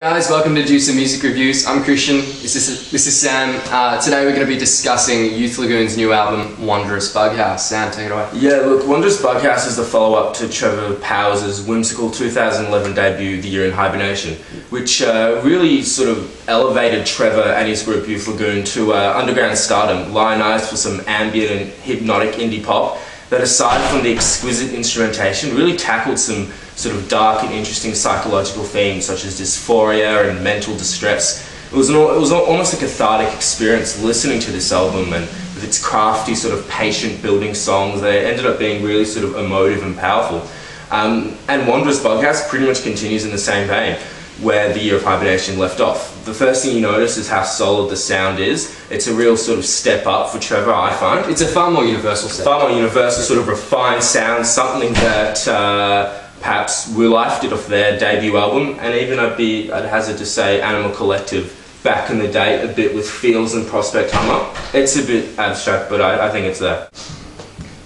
Guys, welcome to Do Some Music Reviews. I'm Christian, this is Sam. Today we're going to be discussing Youth Lagoon's new album, Wondrous Bughouse. Sam, take it away. Yeah, look, Wondrous Bughouse is the follow-up to Trevor Powers' whimsical 2011 debut, The Year of Hibernation, which really sort of elevated Trevor and his group Youth Lagoon to underground stardom, lionised for some ambient and hypnotic indie pop that, aside from the exquisite instrumentation, really tackled some sort of dark and interesting psychological themes such as dysphoria and mental distress. It was almost a cathartic experience listening to this album, and with its crafty sort of patient building songs, they ended up being really sort of emotive and powerful. And Wondrous Bughouse pretty much continues in the same vein where The Year of Hibernation left off. The first thing you notice is how solid the sound is. It's a real sort of step up for Trevor, I find. It's a far more universal sound. Far more universal, sort of refined sound, something that perhaps Real Life did off their debut album, and even I'd hazard to say Animal Collective back in the day, a bit with Feels and Prospect Hummer. It's a bit abstract, but I think it's there.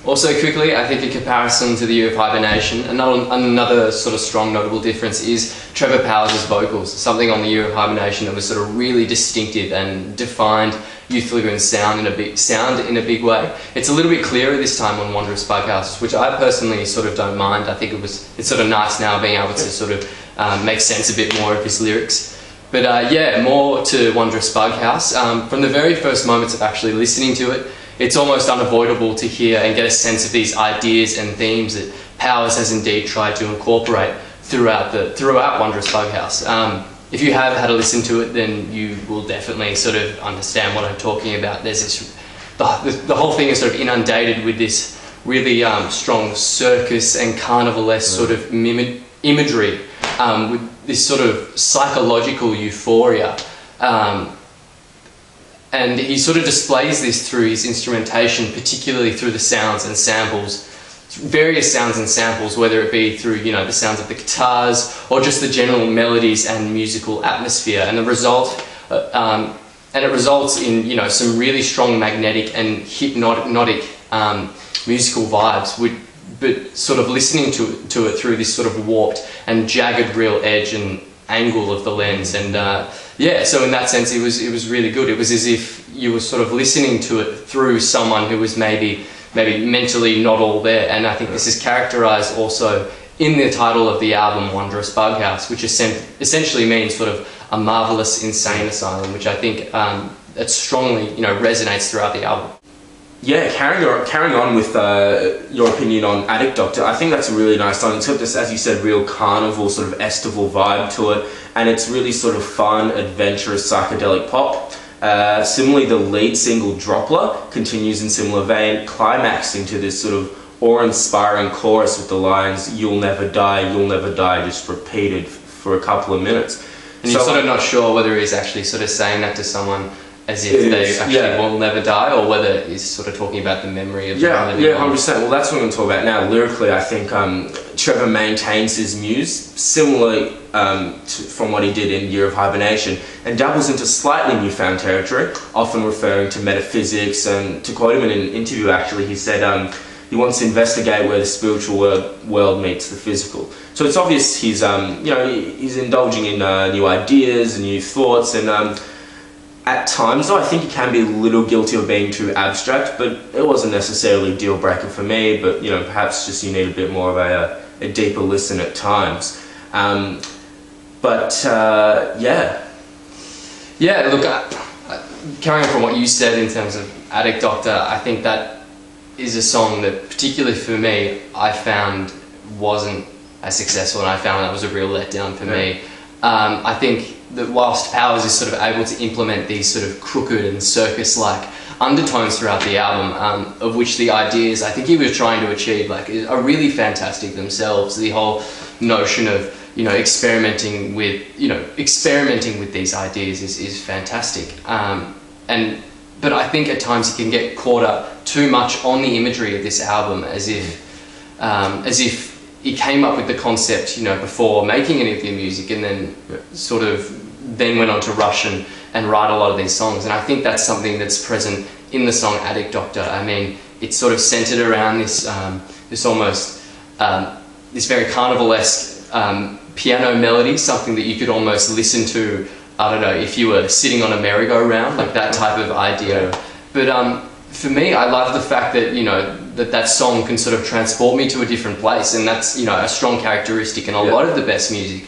Also quickly, I think in comparison to The Year of Hibernation, another sort of strong notable difference is Trevor Powers' vocals. Something on The Year of Hibernation that was sort of really distinctive and defined Youth Lagoon's sound in a big way. It's a little bit clearer this time on Wondrous Bughouse, which I personally sort of don't mind. I think it's sort of nice now being able to sort of make sense a bit more of his lyrics. But yeah, more to Wondrous Bughouse. From the very first moments of actually listening to it, it's almost unavoidable to hear and get a sense of these ideas and themes that Powers has indeed tried to incorporate throughout Wondrous Bughouse. If you have had a listen to it, then you will definitely sort of understand what I'm talking about. There's this, the whole thing is sort of inundated with this really strong circus and carnivalesque sort of imagery, with this sort of psychological euphoria. And he sort of displays this through his instrumentation, particularly through the sounds and samples, various sounds and samples, whether it be through, you know, the sounds of the guitars or just the general melodies and musical atmosphere. And it results in, you know, some really strong magnetic and hypnotic musical vibes, but sort of listening to it through this sort of warped and jagged real edge and angle of the lens. And yeah, so in that sense it was really good. It was as if you were sort of listening to it through someone who was maybe mentally not all there. And I think this is characterized also in the title of the album, Wondrous Bughouse, which essentially means sort of a marvelous insane asylum, which I think it strongly, you know, resonates throughout the album. Yeah, carrying on with your opinion on Addict Doctor, I think that's a really nice song. It's got this, as you said, real carnival, sort of estival vibe to it, and it's really sort of fun, adventurous, psychedelic pop. Similarly, the lead single, Droppler, continues in similar vein, climaxing to this sort of awe-inspiring chorus with the lines, you'll never die, just repeated for a couple of minutes. And you're sort of not sure whether he's actually sort of saying that to someone as if they actually will never die, or whether he's sort of talking about the memory of yeah, 100%. Well, that's what I'm going to talk about now. Lyrically, I think Trevor maintains his muse, similarly from what he did in Year of Hibernation, and dabbles into slightly newfound territory, often referring to metaphysics. And to quote him in an interview, actually, he said he wants to investigate where the spiritual world meets the physical. So it's obvious he's you know, he's indulging in new ideas and new thoughts, and at times, though, I think he can be a little guilty of being too abstract, but it wasn't necessarily a deal breaker for me. But, you know, perhaps just you need a bit more of a deeper listen at times. Yeah. Yeah, look, carrying on from what you said in terms of Addict Doctor, I think that is a song that, particularly for me, I found wasn't as successful, and I found that was a real letdown for me. I think that whilst Powers is sort of able to implement these sort of crooked and circus-like undertones throughout the album, of which the ideas I think he was trying to achieve like are really fantastic themselves. The whole notion of, you know, experimenting with these ideas is fantastic. But I think at times he can get caught up too much on the imagery of this album, as if he came up with the concept, you know, before making any of the music, and then sort of went on to rush and write a lot of these songs. And I think that's something that's present in the song Addict Doctor. I mean, it's sort of centered around this almost this very carnivalesque piano melody, something that you could almost listen to, I don't know, if you were sitting on a merry-go-round, like that type of idea. But for me, I love the fact that, you know, that song can sort of transport me to a different place, and that's, you know, a strong characteristic in a lot of the best music.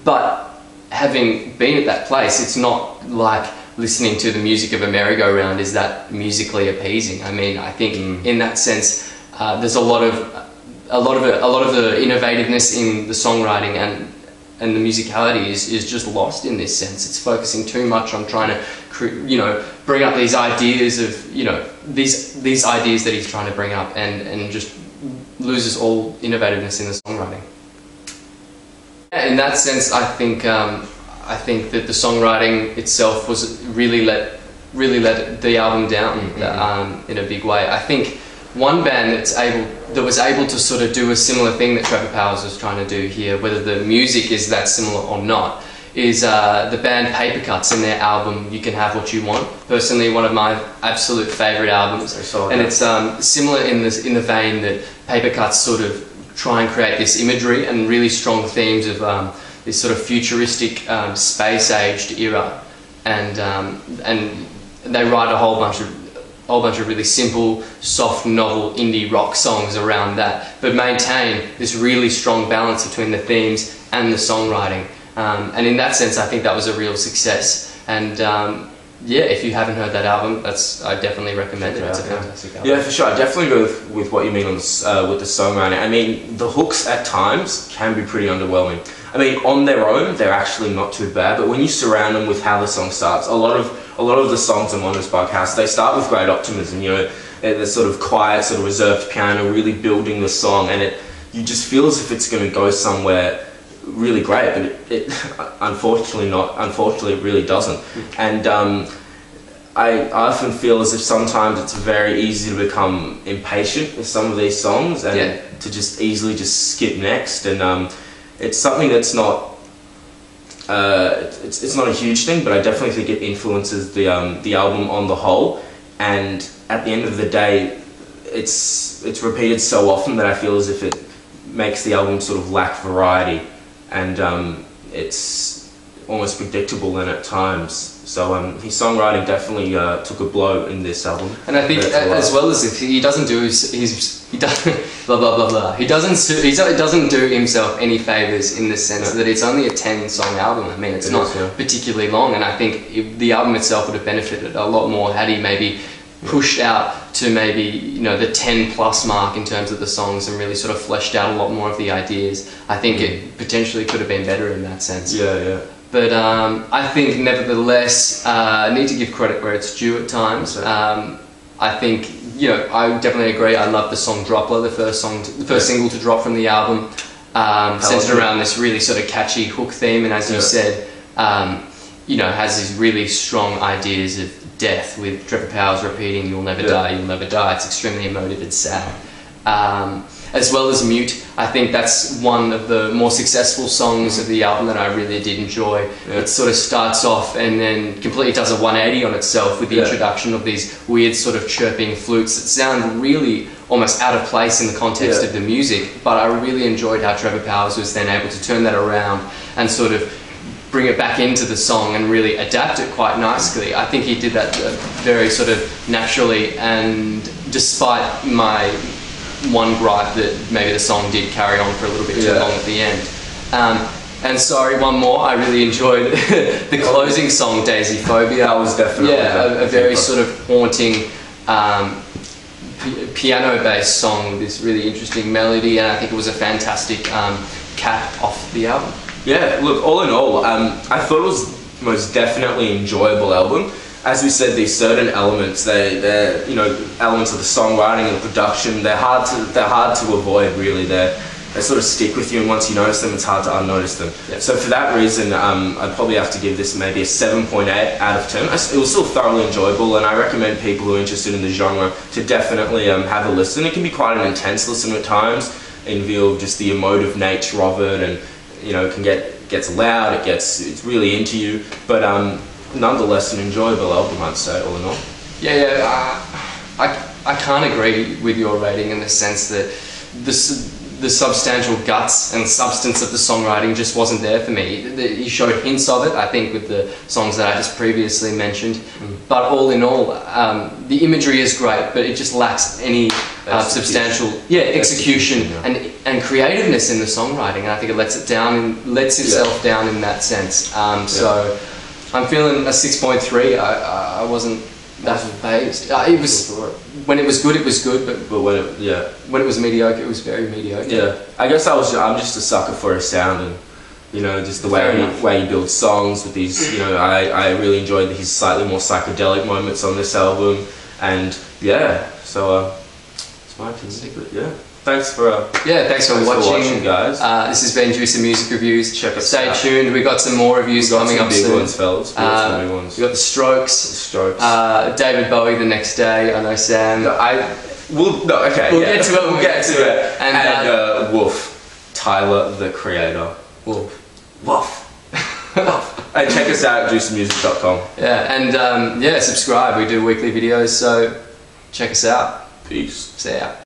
But having been at that place, it's not like listening to the music of a merry-go-round is that musically appeasing. I mean, I think in that sense, there's a lot of the innovativeness in the songwriting and the musicality is just lost in this sense. It's focusing too much on trying to, you know, bring up these ideas of, you know, these ideas that he's trying to bring up, and just loses all innovativeness in the songwriting. In that sense, I think that the songwriting itself was really let the album down in a big way. I think one band that was able to sort of do a similar thing that Trevor Powers was trying to do here, whether the music is that similar or not, is the band Paper Cuts and their album You Can Have What You Want. Personally, one of my absolute favourite albums, and it's similar in the vein that Paper Cuts sort of try and create this imagery and really strong themes of this sort of futuristic space-aged era, and they write a whole bunch of really simple, soft, novel indie rock songs around that, but maintain this really strong balance between the themes and the songwriting. And in that sense, I think that was a real success. And yeah, if you haven't heard that album, I definitely recommend it. It's a fantastic album. Yeah, for sure. I definitely go with what you mean with the songwriting. I mean, the hooks at times can be pretty underwhelming. I mean, on their own, they're actually not too bad, but when you surround them with how the song starts, a lot of the songs in Wondrous Bughouse, they start with great optimism. You know, the sort of quiet, sort of reserved piano really building the song, and you just feel as if it's going to go somewhere really great, but it unfortunately it really doesn't. And I often feel as if sometimes it's very easy to become impatient with some of these songs, and to just easily just skip next. And it's something that's not it's not a huge thing, but I definitely think it influences the album on the whole. And at the end of the day, it's repeated so often that I feel as if it makes the album sort of lack variety, and it's almost predictable then at times. So his songwriting definitely took a blow in this album. And I think as well as if he doesn't do he doesn't blah blah blah blah. He doesn't do himself any favors in the sense that it's only a 10-song album. I mean, it's not particularly long, and I think the album itself would have benefited a lot more had he maybe pushed out to maybe, you know, the 10+ mark in terms of the songs, and really sort of fleshed out a lot more of the ideas. I think it potentially could have been better in that sense. Yeah. But I think nevertheless, I need to give credit where it's due at times. I think, you know, I definitely agree. I love the song Dropper, the first single to drop from the album, centered around this really sort of catchy hook theme, and as you said, you know, has these really strong ideas of death, with Trevor Powers repeating "You'll never die, you'll never die." It's extremely emotive and sad. As well as Mute, I think that's one of the more successful songs of the album that I really did enjoy. It sort of starts off and then completely does a 180 on itself with the introduction of these weird sort of chirping flutes that sound really almost out of place in the context of the music, but I really enjoyed how Trevor Powers was then able to turn that around and sort of bring it back into the song and really adapt it quite nicely. I think he did that very sort of naturally, and despite my one gripe that maybe the song did carry on for a little bit too long at the end. And sorry, one more, I really enjoyed the closing song, Daisy Phobia. That was definitely a very sort of haunting piano-based song with this really interesting melody, and I think it was a fantastic cap off the album. Yeah, look, all in all, I thought it was most definitely enjoyable album. As we said, these certain elements, they're you know, elements of the songwriting and the production, they're hard to avoid, really. They sort of stick with you, and once you notice them, it's hard to unnotice them. So for that reason, I'd probably have to give this maybe a 7.8 out of 10. It was still thoroughly enjoyable, and I recommend people who are interested in the genre to definitely have a listen. It can be quite an intense listen at times, in view of just the emotive nature of it, and you know, it gets loud, it's really into you, but nonetheless an enjoyable album, I'd say, all in all. I can't agree with your rating in the sense that the substantial guts and substance of the songwriting just wasn't there for me. He showed hints of it, I think, with the songs that I just previously mentioned. But all in all, the imagery is great, but it just lacks any substantial execution and creativeness in the songwriting. And I think it lets itself down in that sense. So I'm feeling a 6.3. I wasn't that phased. It was when it was good, but when it was mediocre, it was very mediocre. Yeah, I guess I'm just a sucker for a sound, and you know, just the way he builds songs with these. You know, I really enjoyed his slightly more psychedelic moments on this album, and so it's my opinion. Yeah. Thanks for watching, guys. This has been Juicy Music Reviews. Check us Stay out. tuned. We got some more reviews coming up soon. Big ones, fellas. We got the Strokes. David Bowie the next day. I know Sam. We'll get to it. We'll get to it. And Wolf, Tyler the Creator. Wolf. And check us out at juicymusic.com. Yeah, and subscribe. We do weekly videos, so check us out. Peace. See ya.